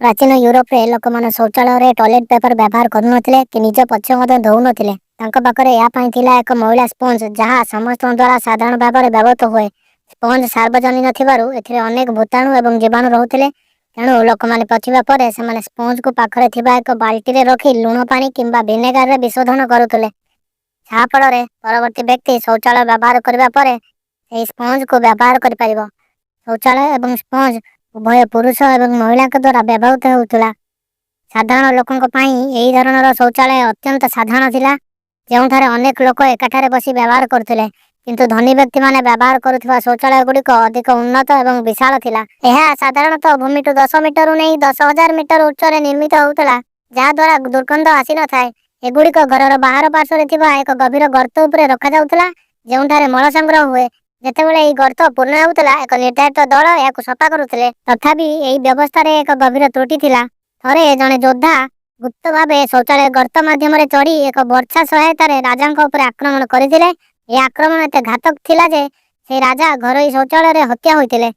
प्राचीन यूरोप रे लोक मैंने शौचालय टॉयलेट पेपर व्यवहार करुनथिले कि निज पक्ष धोउ नथिले। तांको पाखरे या पई थिला एक महिला स्पंज जहाँ समस्त द्वारा साधारण भाव में व्यवहृत हुए। स्पंज सार्वजनिक थिबारु एथिरे अनेक भूताणु एवं जीवाणु रहुथिले। तेणु लोक मैंने पचिबा परे सेमाने स्पंज को पाखरे थिबा एक बाल्टी रे रखी लुण पानी किंबा विनेगार रे विशोधन करुथिले। जहाँ फल परवर्ती व्यक्ति शौचालय व्यवहार करबा परे एही स्पंज को व्यवहार करि परिबो। शौचालय एवं स्पंज उभय पुरुष एवं महिला द्वारा व्यवहृत होउतला। साधारण लोकंक पई एही धरणर शौचालय अत्यंत साधारण थिला, जेउठारे अनेक लोक एकाठारे बसी व्यवहार करथिले। किंतु धनी व्यक्ति माने व्यवहार करुथिबा शौचालय गुड़िक अधिक उन्नत एवं विशाल थिला। एहा साधारणतः भूमि टू 10 मीटर नहीं 10,000 मीटर उच्चरे निर्मित होउतला, जहाँ द्वारा दुर्गंध आसी न थाए। एगुड़िक घरर बाहर पार्श्व थिबा एक गभीर गर्त उपरे रखा जाउतला, जेउठारे मल संग्रह हुए। जेतेबेले एही गर्त पूर्ण होउतला एक निर्धारित दल याकु सफा करुथिले। तथापि एही व्यवस्था रे एक गभीर त्रुटि थिला। थरे जणे योद्धा गुप्त भावे शौचालय गर्त माध्यम चढ़ी एक वर्षा सहायता राजा आक्रमण करथिले। ए आक्रमण एते घातक थिला जे से राजा घरोई शौचालय हत्या होइतिले।